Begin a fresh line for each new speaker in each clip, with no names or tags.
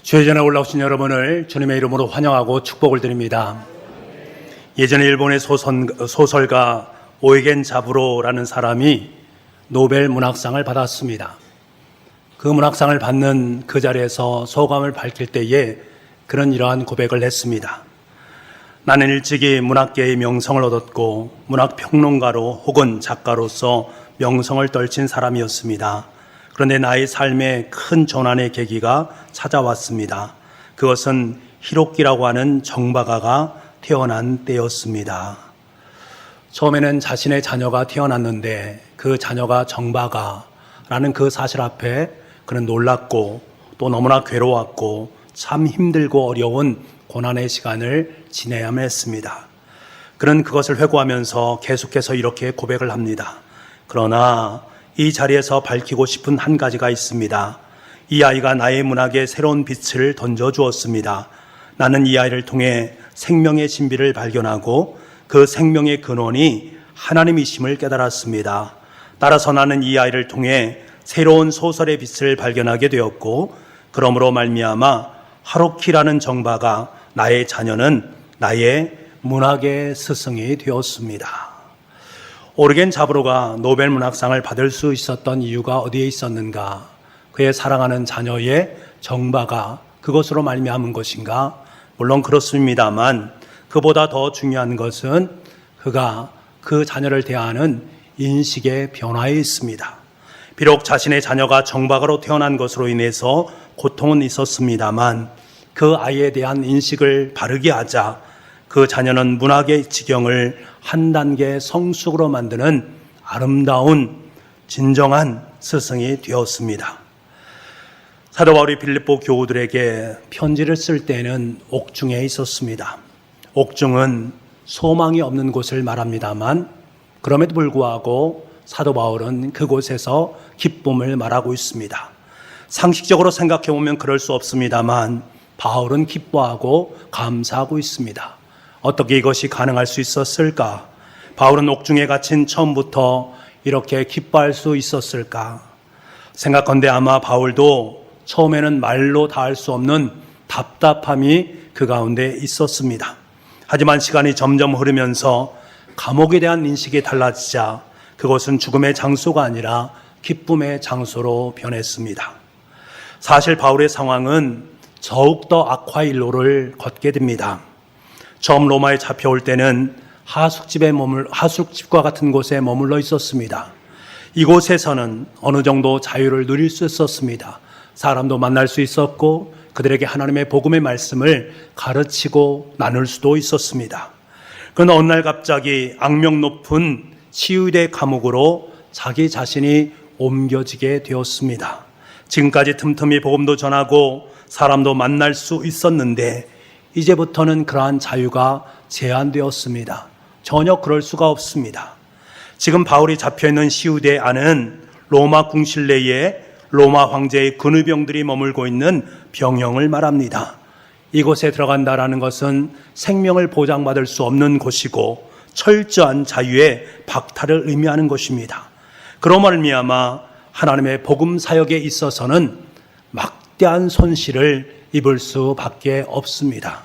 주의 전에 올라오신 여러분을 주님의 이름으로 환영하고 축복을 드립니다. 예전에 일본의 소설가 오에겐 자부로라는 사람이 노벨 문학상을 받았습니다. 그 문학상을 받는 그 자리에서 소감을 밝힐 때에 그는 이러한 고백을 했습니다. 나는 일찍이 문학계의 명성을 얻었고 문학평론가로 혹은 작가로서 명성을 떨친 사람이었습니다. 그런데 나의 삶에 큰 전환의 계기가 찾아왔습니다. 그것은 히로키라고 하는 정박아가 태어난 때였습니다. 처음에는 자신의 자녀가 태어났는데 그 자녀가 정박아라는 그 사실 앞에 그는 놀랐고 또 너무나 괴로웠고 참 힘들고 어려운 고난의 시간을 지내야만 했습니다. 그는 그것을 회고하면서 계속해서 이렇게 고백을 합니다. 그러나 이 자리에서 밝히고 싶은 한 가지가 있습니다. 이 아이가 나의 문학에 새로운 빛을 던져주었습니다. 나는 이 아이를 통해 생명의 신비를 발견하고 그 생명의 근원이 하나님이심을 깨달았습니다. 따라서 나는 이 아이를 통해 새로운 소설의 빛을 발견하게 되었고 그러므로 말미암아 하루키라는 정바가 나의 자녀는 나의 문학의 스승이 되었습니다. 오에겐 자부로가 노벨 문학상을 받을 수 있었던 이유가 어디에 있었는가? 그의 사랑하는 자녀의 정바가 그것으로 말미암은 것인가? 물론 그렇습니다만 그보다 더 중요한 것은 그가 그 자녀를 대하는 인식의 변화에 있습니다. 비록 자신의 자녀가 정박으로 태어난 것으로 인해서 고통은 있었습니다만 그 아이에 대한 인식을 바르게 하자 그 자녀는 문학의 지경을 한 단계 성숙으로 만드는 아름다운 진정한 스승이 되었습니다. 사도 바울이 빌립보 교우들에게 편지를 쓸 때는 옥중에 있었습니다. 옥중은 소망이 없는 곳을 말합니다만 그럼에도 불구하고 사도 바울은 그곳에서 기쁨을 말하고 있습니다. 상식적으로 생각해 보면 그럴 수 없습니다만 바울은 기뻐하고 감사하고 있습니다. 어떻게 이것이 가능할 수 있었을까? 바울은 옥중에 갇힌 처음부터 이렇게 기뻐할 수 있었을까? 생각컨대 아마 바울도 처음에는 말로 다할 수 없는 답답함이 그 가운데 있었습니다. 하지만 시간이 점점 흐르면서 감옥에 대한 인식이 달라지자 그것은 죽음의 장소가 아니라 기쁨의 장소로 변했습니다. 사실 바울의 상황은 더욱더 악화일로를 걷게 됩니다. 처음 로마에 잡혀올 때는 하숙집과 같은 곳에 머물러 있었습니다. 이곳에서는 어느 정도 자유를 누릴 수 있었습니다. 사람도 만날 수 있었고 그들에게 하나님의 복음의 말씀을 가르치고 나눌 수도 있었습니다. 그러나 어느 날 갑자기 악명 높은 치유대 감옥으로 자기 자신이 옮겨지게 되었습니다. 지금까지 틈틈이 복음도 전하고 사람도 만날 수 있었는데 이제부터는 그러한 자유가 제한되었습니다. 전혀 그럴 수가 없습니다. 지금 바울이 잡혀있는 시우대 안은 로마 궁실 내에 로마 황제의 근위병들이 머물고 있는 병영을 말합니다. 이곳에 들어간다라는 것은 생명을 보장받을 수 없는 곳이고 철저한 자유의 박탈을 의미하는 것입니다. 그로 말미암아 하나님의 복음 사역에 있어서는 막대한 손실을 입을 수밖에 없습니다.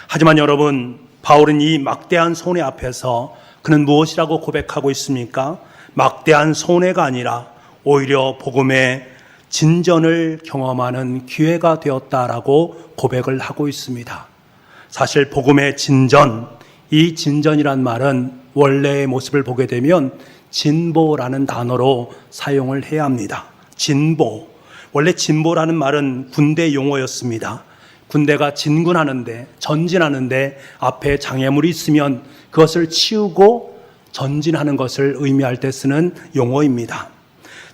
하지만 여러분, 바울은 이 막대한 손해 앞에서 그는 무엇이라고 고백하고 있습니까? 막대한 손해가 아니라 오히려 복음의 진전을 경험하는 기회가 되었다라고 고백을 하고 있습니다. 사실 복음의 진전, 이 진전이란 말은 원래의 모습을 보게 되면 진보라는 단어로 사용을 해야 합니다. 진보. 원래 진보라는 말은 군대 용어였습니다. 군대가 진군하는데, 전진하는데 앞에 장애물이 있으면 그것을 치우고 전진하는 것을 의미할 때 쓰는 용어입니다.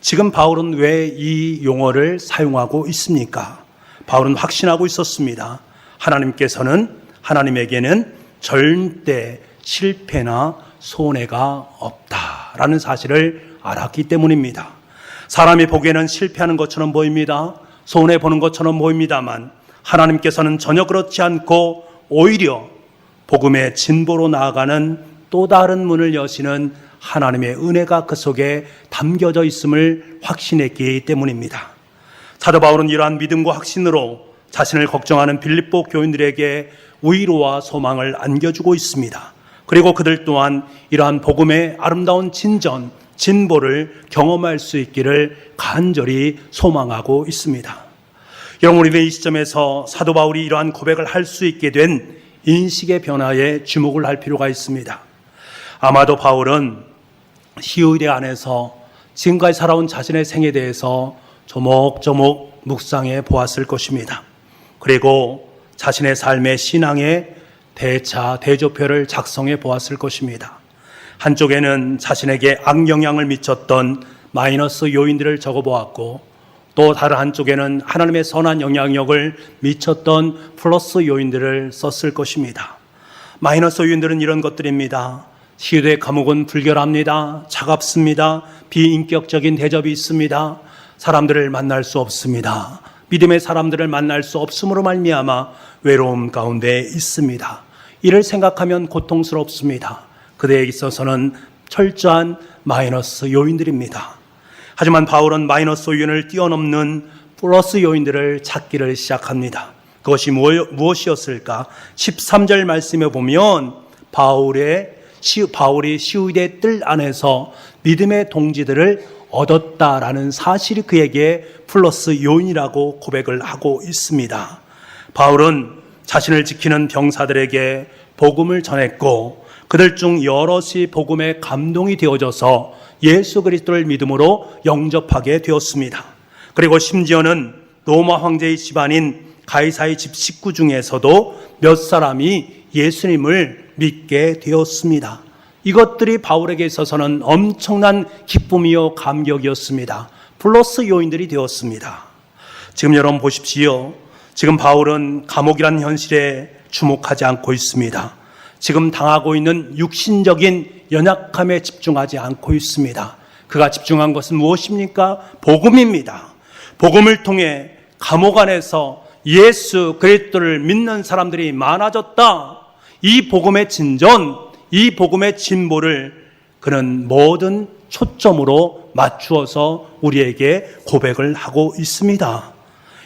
지금 바울은 왜 이 용어를 사용하고 있습니까? 바울은 확신하고 있었습니다. 하나님에게는 절대 실패나 손해가 없다라는 사실을 알았기 때문입니다. 사람이 보기에는 실패하는 것처럼 보입니다. 손해보는 것처럼 보입니다만 하나님께서는 전혀 그렇지 않고 오히려 복음의 진보로 나아가는 또 다른 문을 여시는 하나님의 은혜가 그 속에 담겨져 있음을 확신했기 때문입니다. 사도 바울은 이러한 믿음과 확신으로 자신을 걱정하는 빌립보 교인들에게 위로와 소망을 안겨주고 있습니다. 그리고 그들 또한 이러한 복음의 아름다운 진보를 경험할 수 있기를 간절히 소망하고 있습니다. 여러분, 우리는 이 시점에서 사도 바울이 이러한 고백을 할 수 있게 된 인식의 변화에 주목을 할 필요가 있습니다. 아마도 바울은 히브리대 안에서 지금까지 살아온 자신의 생에 대해서 조목조목 묵상해 보았을 것입니다. 그리고 자신의 삶의 신앙의 대조표를 작성해 보았을 것입니다. 한쪽에는 자신에게 악영향을 미쳤던 마이너스 요인들을 적어보았고, 또 다른 한쪽에는 하나님의 선한 영향력을 미쳤던 플러스 요인들을 썼을 것입니다. 마이너스 요인들은 이런 것들입니다. 시대의 과목은 불결합니다. 차갑습니다. 비인격적인 대접이 있습니다. 사람들을 만날 수 없습니다. 믿음의 사람들을 만날 수 없음으로 말미암아 외로움 가운데 있습니다. 이를 생각하면 고통스럽습니다. 그대에 있어서는 철저한 마이너스 요인들입니다. 하지만 바울은 마이너스 요인을 뛰어넘는 플러스 요인들을 찾기를 시작합니다. 그것이 무엇이었을까? 13절 말씀에 보면 바울이 시우대 뜰 안에서 믿음의 동지들을 얻었다라는 사실이 그에게 플러스 요인이라고 고백을 하고 있습니다. 바울은 자신을 지키는 병사들에게 복음을 전했고, 그들 중 여럿이 복음에 감동이 되어져서 예수 그리스도를 믿음으로 영접하게 되었습니다. 그리고 심지어는 로마 황제의 집안인 가이사의 집 식구 중에서도 몇 사람이 예수님을 믿게 되었습니다. 이것들이 바울에게 있어서는 엄청난 기쁨이요 감격이었습니다. 플러스 요인들이 되었습니다. 지금 여러분 보십시오. 지금 바울은 감옥이라는 현실에 주목하지 않고 있습니다. 지금 당하고 있는 육신적인 연약함에 집중하지 않고 있습니다. 그가 집중한 것은 무엇입니까? 복음입니다. 복음을 통해 감옥 안에서 예수 그리스도를 믿는 사람들이 많아졌다. 이 복음의 진전, 이 복음의 진보를 그는 모든 초점으로 맞추어서 우리에게 고백을 하고 있습니다.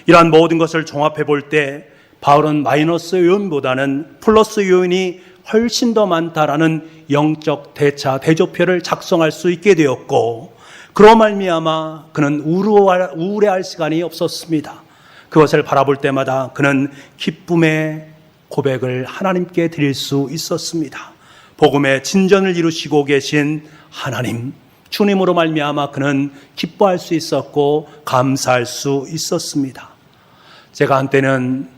이러한 모든 것을 종합해 볼 때 바울은 마이너스 요인보다는 플러스 요인이 훨씬 더 많다라는 영적 대조표를 작성할 수 있게 되었고, 그로 말미암아 그는 우울해할 시간이 없었습니다. 그것을 바라볼 때마다 그는 기쁨의 고백을 하나님께 드릴 수 있었습니다. 복음의 진전을 이루시고 계신 하나님, 주님으로 말미암아 그는 기뻐할 수 있었고 감사할 수 있었습니다. 제가 한때는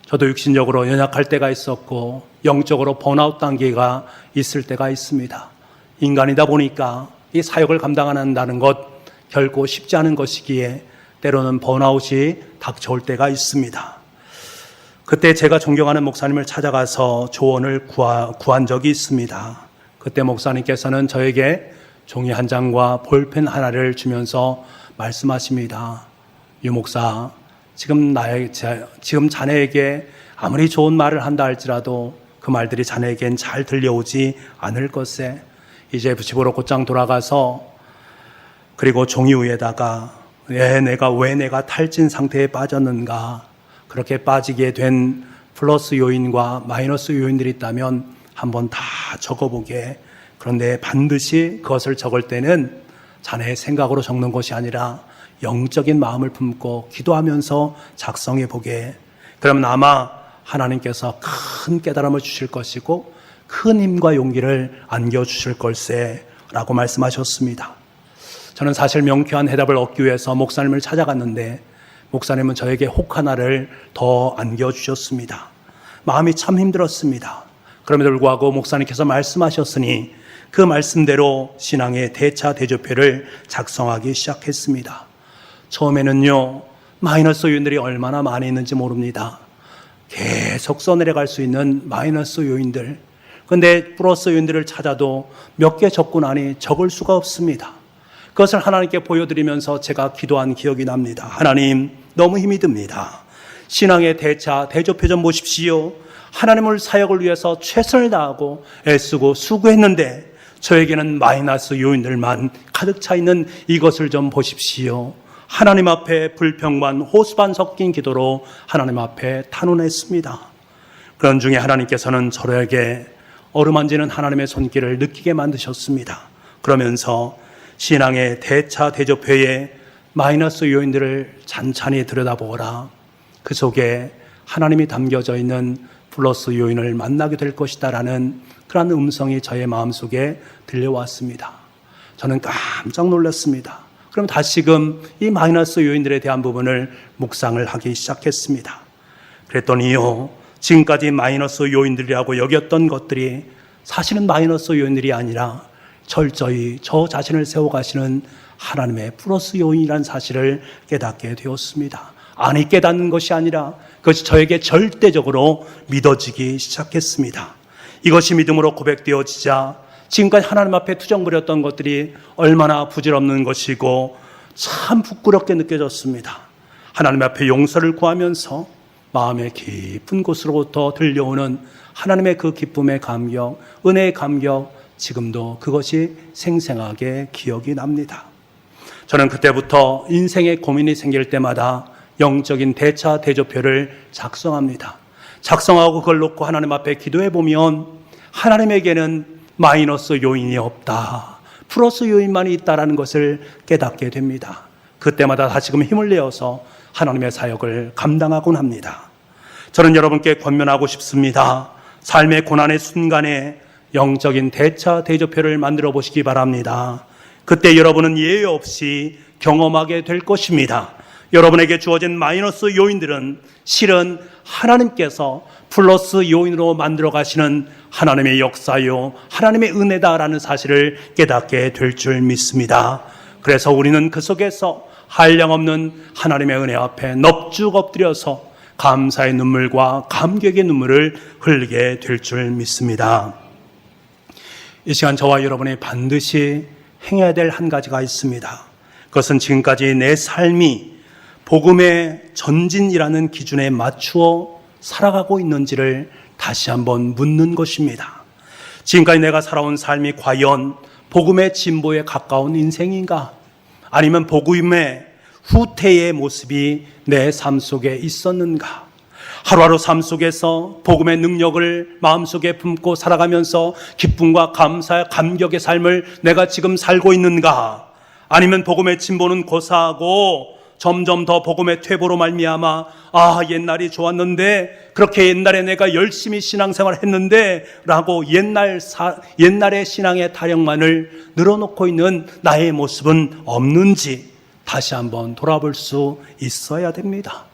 저도 육신적으로 연약할 때가 있었고 영적으로 번아웃 단계가 있을 때가 있습니다. 인간이다 보니까 이 사역을 감당한다는 것 결코 쉽지 않은 것이기에 때로는 번아웃이 닥쳐올 때가 있습니다. 그때 제가 존경하는 목사님을 찾아가서 조언을 구한 적이 있습니다. 그때 목사님께서는 저에게 종이 한 장과 볼펜 하나를 주면서 말씀하십니다. 유 목사, 지금 자네에게 아무리 좋은 말을 한다 할지라도 그 말들이 자네에겐 잘 들려오지 않을 것에 이제 집으로 곧장 돌아가서 그리고 종이 위에다가 왜 내가 탈진 상태에 빠졌는가, 그렇게 빠지게 된 플러스 요인과 마이너스 요인들이 있다면 한번 다 적어보게. 그런데 반드시 그것을 적을 때는 자네의 생각으로 적는 것이 아니라 영적인 마음을 품고 기도하면서 작성해 보게. 그러면 아마 하나님께서 큰 깨달음을 주실 것이고 큰 힘과 용기를 안겨주실 걸세 라고 말씀하셨습니다. 저는 사실 명쾌한 해답을 얻기 위해서 목사님을 찾아갔는데 목사님은 저에게 혹 하나를 더 안겨주셨습니다. 마음이 참 힘들었습니다. 그럼에도 불구하고 목사님께서 말씀하셨으니 그 말씀대로 신앙의 대조표를 작성하기 시작했습니다. 처음에는요, 마이너스 요인들이 얼마나 많이 있는지 모릅니다. 계속 써내려갈 수 있는 마이너스 요인들. 그런데 플러스 요인들을 찾아도 몇 개 적고 나니 적을 수가 없습니다. 그것을 하나님께 보여드리면서 제가 기도한 기억이 납니다. 하나님, 너무 힘이 듭니다. 신앙의 대조표 좀 보십시오. 하나님을 사역을 위해서 최선을 다하고 애쓰고 수고했는데 저에게는 마이너스 요인들만 가득 차 있는 이것을 좀 보십시오. 하나님 앞에 불평만 호수반 섞인 기도로 하나님 앞에 탄원했습니다. 그런 중에 하나님께서는 저에게 어루만지는 하나님의 손길을 느끼게 만드셨습니다. 그러면서 신앙의 대차 대조표의 마이너스 요인들을 찬찬히 들여다보거라. 그 속에 하나님이 담겨져 있는 플러스 요인을 만나게 될 것이다 라는 그런 음성이 저의 마음속에 들려왔습니다. 저는 깜짝 놀랐습니다. 그럼 다시금 이 마이너스 요인들에 대한 부분을 묵상을 하기 시작했습니다. 그랬더니요, 지금까지 마이너스 요인들이라고 여겼던 것들이 사실은 마이너스 요인들이 아니라 철저히 저 자신을 세워가시는 하나님의 플러스 요인이라는 사실을 깨닫게 되었습니다. 아니, 깨닫는 것이 아니라 그것이 저에게 절대적으로 믿어지기 시작했습니다. 이것이 믿음으로 고백되어지자 지금까지 하나님 앞에 투정부렸던 것들이 얼마나 부질없는 것이고 참 부끄럽게 느껴졌습니다. 하나님 앞에 용서를 구하면서 마음의 깊은 곳으로부터 들려오는 하나님의 그 기쁨의 감격, 은혜의 감격, 지금도 그것이 생생하게 기억이 납니다. 저는 그때부터 인생의 고민이 생길 때마다 영적인 대차 대조표를 작성합니다. 작성하고 그걸 놓고 하나님 앞에 기도해 보면 하나님에게는 마이너스 요인이 없다, 플러스 요인만이 있다는 것을 깨닫게 됩니다. 그때마다 다시금 힘을 내어서 하나님의 사역을 감당하곤 합니다. 저는 여러분께 권면하고 싶습니다. 삶의 고난의 순간에 영적인 대차 대조표를 만들어 보시기 바랍니다. 그때 여러분은 예외 없이 경험하게 될 것입니다. 여러분에게 주어진 마이너스 요인들은 실은 하나님께서 플러스 요인으로 만들어 가시는 하나님의 역사요, 하나님의 은혜다라는 사실을 깨닫게 될 줄 믿습니다. 그래서 우리는 그 속에서 한량없는 하나님의 은혜 앞에 넙죽 엎드려서 감사의 눈물과 감격의 눈물을 흘리게 될 줄 믿습니다. 이 시간 저와 여러분이 반드시 행해야 될 한 가지가 있습니다. 그것은 지금까지 내 삶이 복음의 전진이라는 기준에 맞추어 살아가고 있는지를 다시 한번 묻는 것입니다. 지금까지 내가 살아온 삶이 과연 복음의 진보에 가까운 인생인가? 아니면 복음의 후퇴의 모습이 내 삶 속에 있었는가? 하루하루 삶 속에서 복음의 능력을 마음속에 품고 살아가면서 기쁨과 감사, 감격의 삶을 내가 지금 살고 있는가? 아니면 복음의 진보는 고사하고 점점 더 복음의 퇴보로 말미암아 옛날이 좋았는데, 그렇게 옛날에 내가 열심히 신앙생활 했는데 라고 옛날의 신앙의 타령만을 늘어놓고 있는 나의 모습은 없는지 다시 한번 돌아볼 수 있어야 됩니다.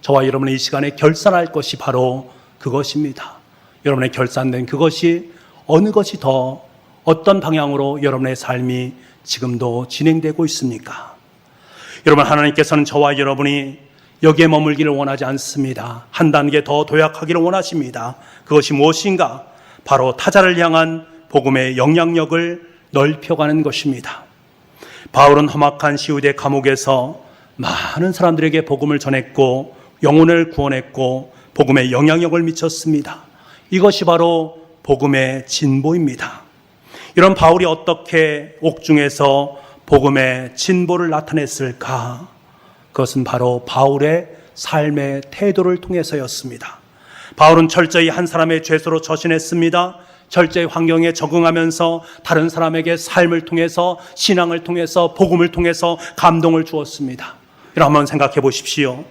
저와 여러분의 이 시간에 결산할 것이 바로 그것입니다. 여러분의 결산된 그것이 어느 것이 더 어떤 방향으로 여러분의 삶이 지금도 진행되고 있습니까? 여러분, 하나님께서는 저와 여러분이 여기에 머물기를 원하지 않습니다. 한 단계 더 도약하기를 원하십니다. 그것이 무엇인가? 바로 타자를 향한 복음의 영향력을 넓혀가는 것입니다. 바울은 험악한 시우대 감옥에서 많은 사람들에게 복음을 전했고 영혼을 구원했고 복음의 영향력을 미쳤습니다. 이것이 바로 복음의 진보입니다. 이런 바울이 어떻게 옥중에서 복음의 진보를 나타냈을까? 그것은 바로 바울의 삶의 태도를 통해서였습니다. 바울은 철저히 한 사람의 죄수로 처신했습니다. 철저히 환경에 적응하면서 다른 사람에게 삶을 통해서, 신앙을 통해서, 복음을 통해서 감동을 주었습니다. 여러분 한번 생각해 보십시오.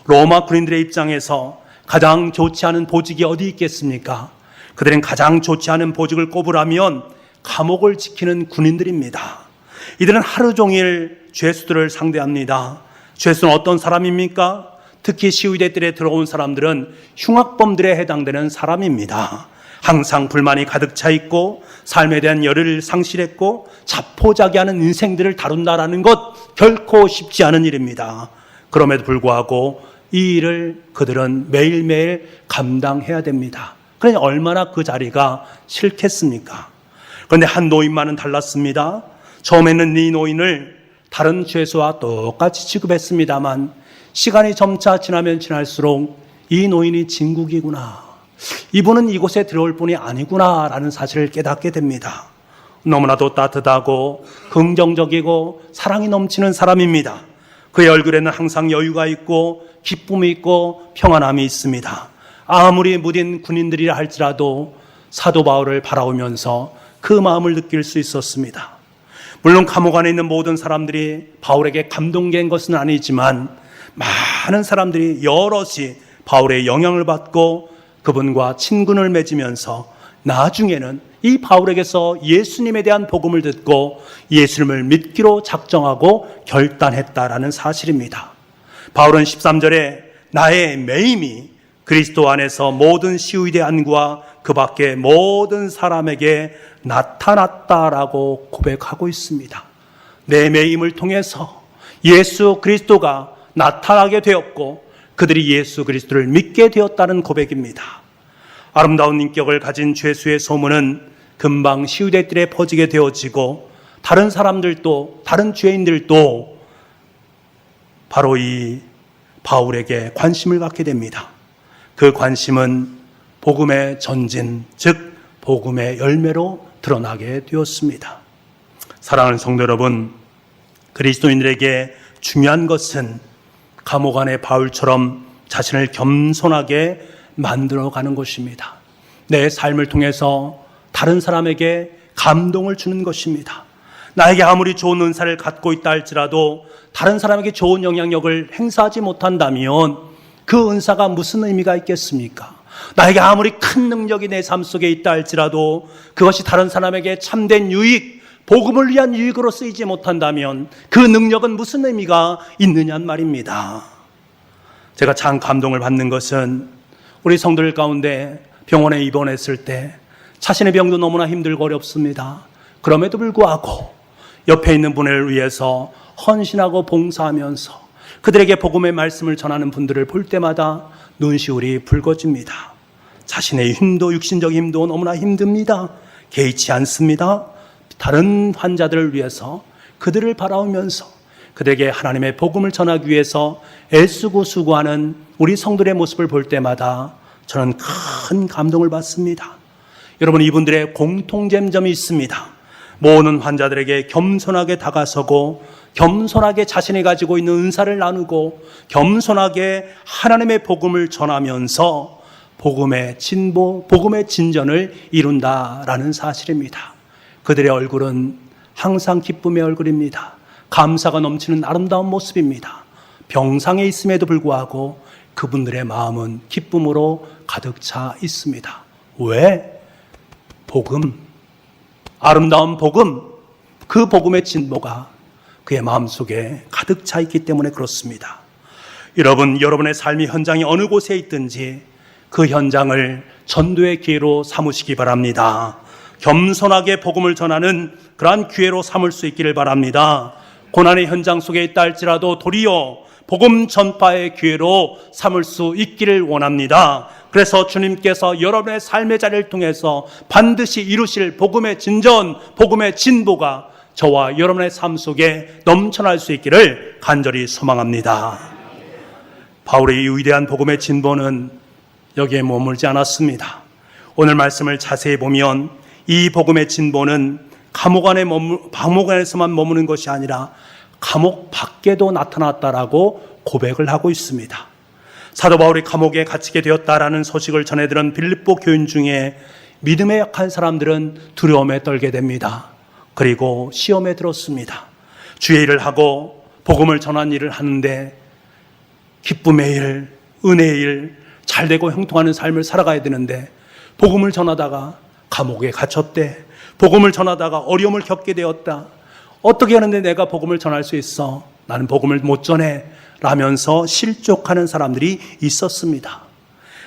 로마 군인들의 입장에서 가장 좋지 않은 보직이 어디 있겠습니까? 그들은 가장 좋지 않은 보직을 꼽으라면 감옥을 지키는 군인들입니다. 이들은 하루 종일 죄수들을 상대합니다. 죄수는 어떤 사람입니까? 특히 시위대들에 들어온 사람들은 흉악범들에 해당되는 사람입니다. 항상 불만이 가득 차 있고 삶에 대한 열의를 상실했고 자포자기하는 인생들을 다룬다라는 것 결코 쉽지 않은 일입니다. 그럼에도 불구하고 이 일을 그들은 매일매일 감당해야 됩니다. 그러니 얼마나 그 자리가 싫겠습니까? 그런데 한 노인만은 달랐습니다. 처음에는 이 노인을 다른 죄수와 똑같이 취급했습니다만 시간이 점차 지나면 지날수록 이 노인이 진국이구나, 이분은 이곳에 들어올 분이 아니구나 라는 사실을 깨닫게 됩니다. 너무나도 따뜻하고 긍정적이고 사랑이 넘치는 사람입니다. 그의 얼굴에는 항상 여유가 있고 기쁨이 있고 평안함이 있습니다. 아무리 무딘 군인들이라 할지라도 사도 바울을 바라보면서 그 마음을 느낄 수 있었습니다. 물론 감옥 안에 있는 모든 사람들이 바울에게 감동된 것은 아니지만 많은 사람들이 여럿이 바울의 영향을 받고 그분과 친분을 맺으면서 나중에는 이 바울에게서 예수님에 대한 복음을 듣고 예수님을 믿기로 작정하고 결단했다라는 사실입니다. 바울은 13절에 나의 매임이 그리스도 안에서 모든 시위대 안과 그 밖에 모든 사람에게 나타났다라고 고백하고 있습니다. 내 매임을 통해서 예수 그리스도가 나타나게 되었고 그들이 예수 그리스도를 믿게 되었다는 고백입니다. 아름다운 인격을 가진 죄수의 소문은 금방 시위대들에 퍼지게 되어지고 다른 사람들도 다른 죄인들도 바로 이 바울에게 관심을 갖게 됩니다. 그 관심은 복음의 전진, 즉 복음의 열매로 드러나게 되었습니다. 사랑하는 성도 여러분, 그리스도인들에게 중요한 것은 감옥 안의 바울처럼 자신을 겸손하게 만들어가는 것입니다. 내 삶을 통해서 다른 사람에게 감동을 주는 것입니다. 나에게 아무리 좋은 은사를 갖고 있다 할지라도 다른 사람에게 좋은 영향력을 행사하지 못한다면 그 은사가 무슨 의미가 있겠습니까? 나에게 아무리 큰 능력이 내 삶 속에 있다 할지라도 그것이 다른 사람에게 참된 유익, 복음을 위한 유익으로 쓰이지 못한다면 그 능력은 무슨 의미가 있느냐는 말입니다. 제가 참 감동을 받는 것은 우리 성도들 가운데 병원에 입원했을 때 자신의 병도 너무나 힘들고 어렵습니다. 그럼에도 불구하고 옆에 있는 분을 위해서 헌신하고 봉사하면서 그들에게 복음의 말씀을 전하는 분들을 볼 때마다 눈시울이 붉어집니다. 자신의 힘도 육신적 힘도 너무나 힘듭니다. 개의치 않습니다. 다른 환자들을 위해서 그들을 바라보면서 그들에게 하나님의 복음을 전하기 위해서 애쓰고 수고하는 우리 성도들의 모습을 볼 때마다 저는 큰 감동을 받습니다. 여러분, 이분들의 공통점이 있습니다. 모든 환자들에게 겸손하게 다가서고 겸손하게 자신이 가지고 있는 은사를 나누고 겸손하게 하나님의 복음을 전하면서 복음의 진보, 복음의 진전을 이룬다라는 사실입니다. 그들의 얼굴은 항상 기쁨의 얼굴입니다. 감사가 넘치는 아름다운 모습입니다. 병상에 있음에도 불구하고 그분들의 마음은 기쁨으로 가득 차 있습니다. 왜? 복음, 아름다운 복음, 그 복음의 진보가 그의 마음속에 가득 차 있기 때문에 그렇습니다. 여러분, 여러분의 삶이 현장이 어느 곳에 있든지 그 현장을 전도의 기회로 삼으시기 바랍니다. 겸손하게 복음을 전하는 그러한 기회로 삼을 수 있기를 바랍니다. 고난의 현장 속에 있다 할지라도 도리어 복음 전파의 기회로 삼을 수 있기를 원합니다. 그래서 주님께서 여러분의 삶의 자리를 통해서 반드시 이루실 복음의 진전, 복음의 진보가 저와 여러분의 삶 속에 넘쳐날 수 있기를 간절히 소망합니다. 바울의 이 위대한 복음의 진보는 여기에 머물지 않았습니다. 오늘 말씀을 자세히 보면 이 복음의 진보는 감옥 안에서만 머무는 것이 아니라 감옥 밖에도 나타났다라고 고백을 하고 있습니다. 사도 바울이 감옥에 갇히게 되었다라는 소식을 전해들은 빌립보 교인 중에 믿음에 약한 사람들은 두려움에 떨게 됩니다. 그리고 시험에 들었습니다. 주의 일을 하고 복음을 전한 일을 하는데 기쁨의 일, 은혜의 일, 잘되고 형통하는 삶을 살아가야 되는데 복음을 전하다가 감옥에 갇혔대. 복음을 전하다가 어려움을 겪게 되었다. 어떻게 하는데 내가 복음을 전할 수 있어? 나는 복음을 못 전해. 라면서 실족하는 사람들이 있었습니다.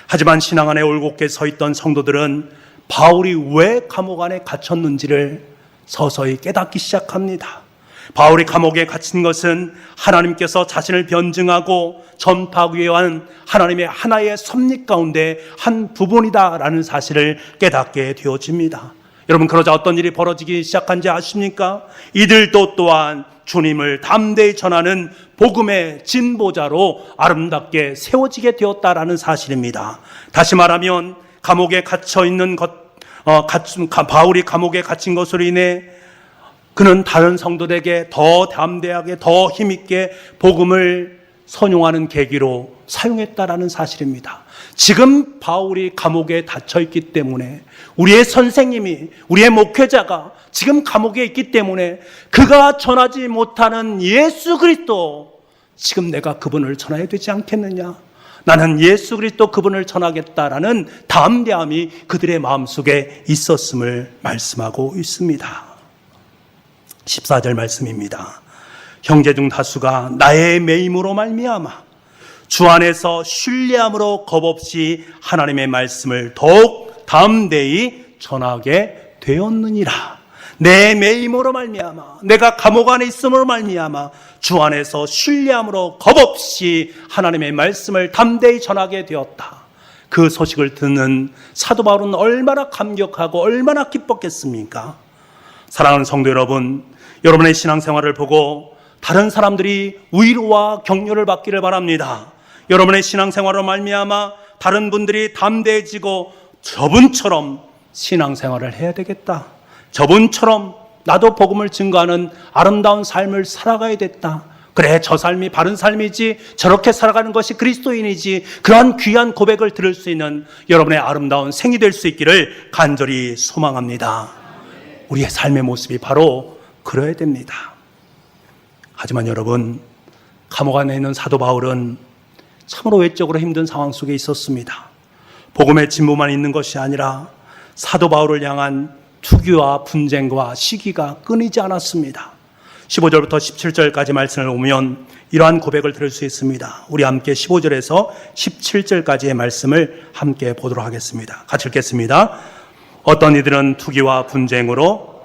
하지만 신앙 안에 올곧게 서 있던 성도들은 바울이 왜 감옥 안에 갇혔는지를 서서히 깨닫기 시작합니다. 바울이 감옥에 갇힌 것은 하나님께서 자신을 변증하고 전파하기 위한 하나님의 하나의 섭리 가운데 한 부분이다라는 사실을 깨닫게 되어집니다. 여러분, 그러자 어떤 일이 벌어지기 시작한지 아십니까? 이들도 또한 주님을 담대히 전하는 복음의 진보자로 아름답게 세워지게 되었다라는 사실입니다. 다시 말하면 감옥에 갇혀 있는 바울이 감옥에 갇힌 것으로 인해 그는 다른 성도들에게 더 담대하게 더 힘있게 복음을 선용하는 계기로 사용했다라는 사실입니다. 지금 바울이 감옥에 닫혀 있기 때문에, 우리의 선생님이, 우리의 목회자가 지금 감옥에 있기 때문에 그가 전하지 못하는 예수 그리스도, 지금 내가 그분을 전해야 되지 않겠느냐? 나는 예수 그리스도 그분을 전하겠다라는 담대함이 그들의 마음속에 있었음을 말씀하고 있습니다. 14절 말씀입니다. 형제 중 다수가 나의 매임으로 말미암아 주 안에서 신뢰함으로 겁없이 하나님의 말씀을 더욱 담대히 전하게 되었느니라. 내 매임으로 말미암아, 내가 감옥 안에 있음으로 말미암아 주 안에서 신뢰함으로 겁없이 하나님의 말씀을 담대히 전하게 되었다. 그 소식을 듣는 사도 바울은 얼마나 감격하고 얼마나 기뻤겠습니까? 사랑하는 성도 여러분, 여러분의 신앙생활을 보고 다른 사람들이 위로와 격려를 받기를 바랍니다. 여러분의 신앙생활로 말미암아 다른 분들이 담대해지고 저분처럼 신앙생활을 해야 되겠다, 저분처럼 나도 복음을 증거하는 아름다운 삶을 살아가야 됐다, 그래 저 삶이 바른 삶이지, 저렇게 살아가는 것이 그리스도인이지, 그러한 귀한 고백을 들을 수 있는 여러분의 아름다운 생이 될 수 있기를 간절히 소망합니다. 우리의 삶의 모습이 바로 그래야 됩니다. 하지만 여러분, 감옥 안에 있는 사도 바울은 참으로 외적으로 힘든 상황 속에 있었습니다. 복음의 진보만 있는 것이 아니라 사도 바울을 향한 투기와 분쟁과 시기가 끊이지 않았습니다. 15절부터 17절까지 말씀을 보면 이러한 고백을 들을 수 있습니다. 우리 함께 15절에서 17절까지의 말씀을 함께 보도록 하겠습니다. 같이 읽겠습니다. 어떤 이들은 투기와 분쟁으로,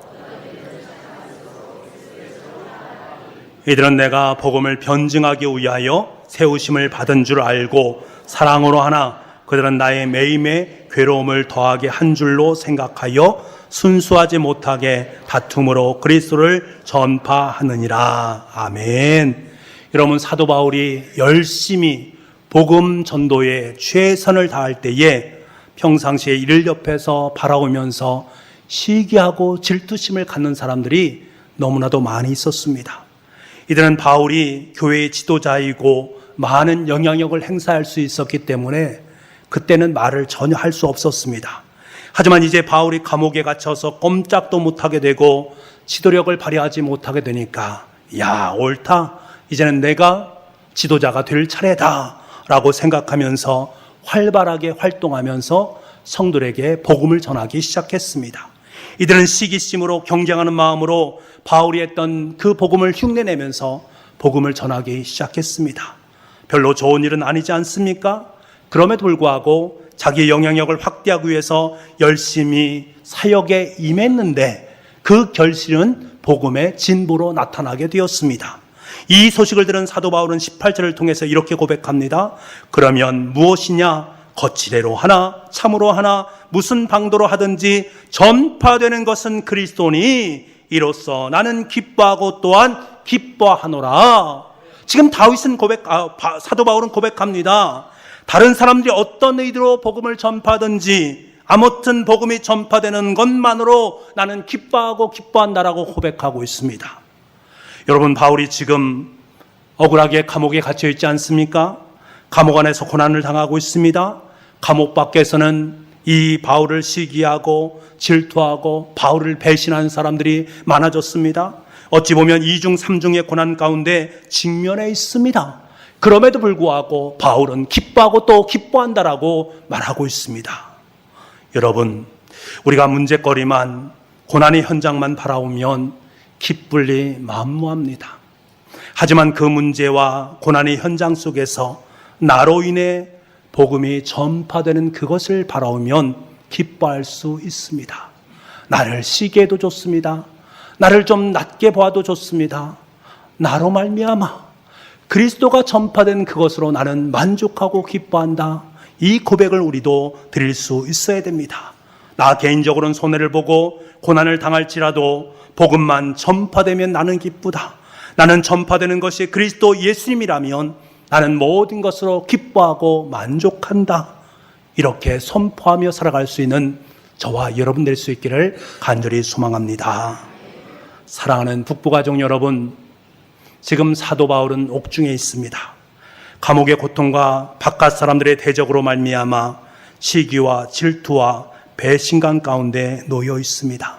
이들은 내가 복음을 변증하기 위하여 세우심을 받은 줄 알고 사랑으로 하나 그들은 나의 매임에 괴로움을 더하게 한 줄로 생각하여 순수하지 못하게 다툼으로 그리스도를 전파하느니라. 아멘. 여러분, 사도 바울이 열심히 복음 전도에 최선을 다할 때에 평상시에 이를 옆에서 바라보면서 시기하고 질투심을 갖는 사람들이 너무나도 많이 있었습니다. 이들은 바울이 교회의 지도자이고 많은 영향력을 행사할 수 있었기 때문에 그때는 말을 전혀 할 수 없었습니다. 하지만 이제 바울이 감옥에 갇혀서 꼼짝도 못하게 되고 지도력을 발휘하지 못하게 되니까, 야, 옳다, 이제는 내가 지도자가 될 차례다 라고 생각하면서 활발하게 활동하면서 성도들에게 복음을 전하기 시작했습니다. 이들은 시기심으로 경쟁하는 마음으로 바울이 했던 그 복음을 흉내내면서 복음을 전하기 시작했습니다. 별로 좋은 일은 아니지 않습니까? 그럼에도 불구하고 자기 영향력을 확대하기 위해서 열심히 사역에 임했는데 그 결실은 복음의 진보로 나타나게 되었습니다. 이 소식을 들은 사도 바울은 18절을 통해서 이렇게 고백합니다. 그러면 무엇이냐? 거칠애로 하나 참으로 하나 무슨 방도로 하든지 전파되는 것은 그리스도니 이로써 나는 기뻐하고 또한 기뻐하노라. 지금 사도 바울은 고백합니다. 다른 사람들이 어떤 의도로 복음을 전파하든지 아무튼 복음이 전파되는 것만으로 나는 기뻐하고 기뻐한다라고 고백하고 있습니다. 여러분, 바울이 지금 억울하게 감옥에 갇혀 있지 않습니까? 감옥 안에서 고난을 당하고 있습니다. 감옥 밖에서는 이 바울을 시기하고 질투하고 바울을 배신하는 사람들이 많아졌습니다. 어찌 보면 2중 3중의 고난 가운데 직면해 있습니다. 그럼에도 불구하고 바울은 기뻐하고 또 기뻐한다라고 말하고 있습니다. 여러분, 우리가 문제거리만, 고난의 현장만 바라보면 기쁠 리 만무합니다. 하지만 그 문제와 고난의 현장 속에서 나로 인해 복음이 전파되는 그것을 바라보면 기뻐할 수 있습니다. 나를 시기해도 좋습니다. 나를 좀 낮게 보아도 좋습니다. 나로 말미암아 그리스도가 전파된 그것으로 나는 만족하고 기뻐한다. 이 고백을 우리도 드릴 수 있어야 됩니다. 나 개인적으로는 손해를 보고 고난을 당할지라도 복음만 전파되면 나는 기쁘다. 나는 전파되는 것이 그리스도 예수님이라면 나는 모든 것으로 기뻐하고 만족한다. 이렇게 선포하며 살아갈 수 있는 저와 여러분 될 수 있기를 간절히 소망합니다. 사랑하는 북부가족 여러분, 지금 사도 바울은 옥중에 있습니다. 감옥의 고통과 바깥 사람들의 대적으로 말미암아 시기와 질투와 배신감 가운데 놓여 있습니다.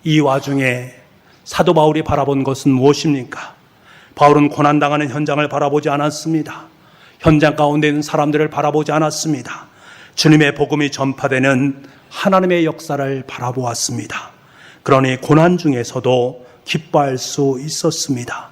이 와중에 사도 바울이 바라본 것은 무엇입니까? 바울은 고난당하는 현장을 바라보지 않았습니다. 현장 가운데 있는 사람들을 바라보지 않았습니다. 주님의 복음이 전파되는 하나님의 역사를 바라보았습니다. 그러니 고난 중에서도 기뻐할 수 있었습니다.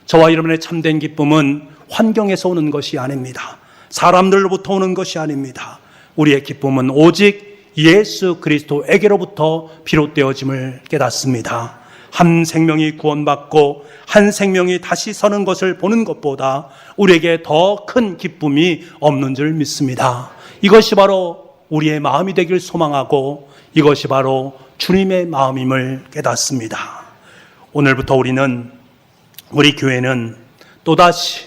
저와 여러분의 참된 기쁨은 환경에서 오는 것이 아닙니다. 사람들로부터 오는 것이 아닙니다. 우리의 기쁨은 오직 예수 그리스도에게로부터 비롯되어짐을 깨닫습니다. 한 생명이 구원받고 한 생명이 다시 서는 것을 보는 것보다 우리에게 더 큰 기쁨이 없는 줄 믿습니다. 이것이 바로 우리의 마음이 되길 소망하고 이것이 바로 주님의 마음임을 깨닫습니다. 오늘부터 우리 교회는 또다시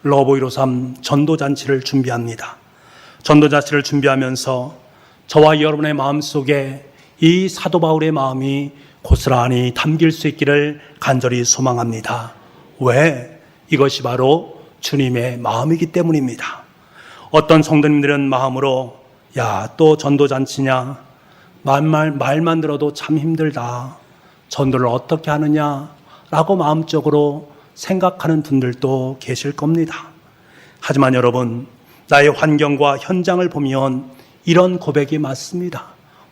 러브153 전도잔치를 준비합니다. 전도잔치를 준비하면서 저와 여러분의 마음속에 이 사도 바울의 마음이 고스란히 담길 수 있기를 간절히 소망합니다. 왜? 이것이 바로 주님의 마음이기 때문입니다. 어떤 성도님들은 마음으로 또 전도잔치냐? 말만 들어도 참 힘들다. 전도를 어떻게 하느냐라고 마음적으로 생각하는 분들도 계실 겁니다. 하지만 여러분, 나의 환경과 현장을 보면 이런 고백이 맞습니다.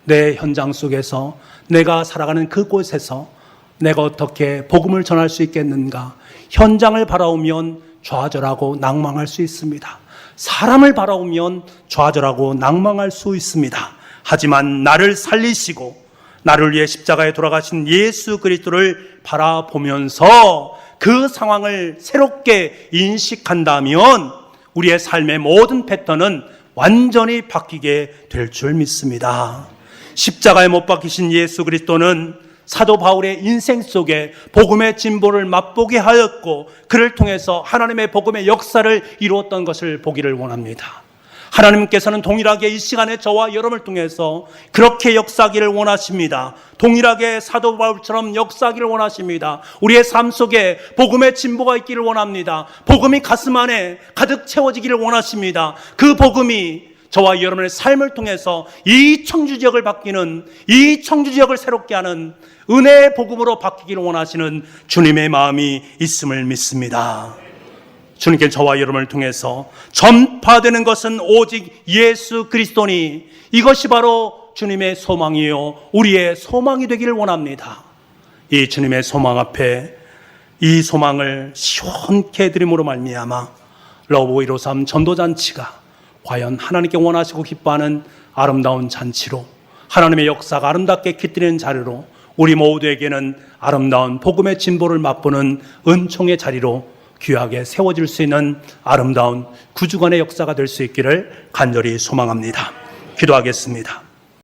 내 현장 속에서 내가 살아가는 그곳에서 내가 어떻게 복음을 전할 수 있겠는가? 현장을 바라보면 좌절하고 낭망할 수 있습니다. 사람을 바라보면 좌절하고 낭망할 수 있습니다. 하지만 나를 살리시고 나를 위해 십자가에 돌아가신 예수 그리스도를 바라보면서 그 상황을 새롭게 인식한다면 우리의 삶의 모든 패턴은 완전히 바뀌게 될 줄 믿습니다. 십자가에 못 박히신 예수 그리스도는 사도 바울의 인생 속에 복음의 진보를 맛보게 하였고 그를 통해서 하나님의 복음의 역사를 이루었던 것을 보기를 원합니다. 하나님께서는 동일하게 이 시간에 저와 여러분을 통해서 그렇게 역사하기를 원하십니다. 동일하게 사도 바울처럼 역사하기를 원하십니다. 우리의 삶 속에 복음의 진보가 있기를 원합니다. 복음이 가슴 안에 가득 채워지기를 원하십니다. 그 복음이 저와 여러분의 삶을 통해서 이 청주지역을 바뀌는, 이 청주지역을 새롭게 하는 은혜의 복음으로 바뀌기를 원하시는 주님의 마음이 있음을 믿습니다. 주님께 저와 여러분을 통해서 전파되는 것은 오직 예수 그리스도니 이것이 바로 주님의 소망이요 우리의 소망이 되기를 원합니다. 이 주님의 소망 앞에 이 소망을 시원케 해드림으로 말미암아 러브153 전도잔치가 과연 하나님께 원하시고 기뻐하는 아름다운 잔치로 하나님의 역사가 아름답게 깃드리는 자리로 우리 모두에게는 아름다운 복음의 진보를 맛보는 은총의 자리로 귀하게 세워질 수 있는 아름다운 구주간의 역사가 될 수 있기를 간절히 소망합니다. 기도하겠습니다.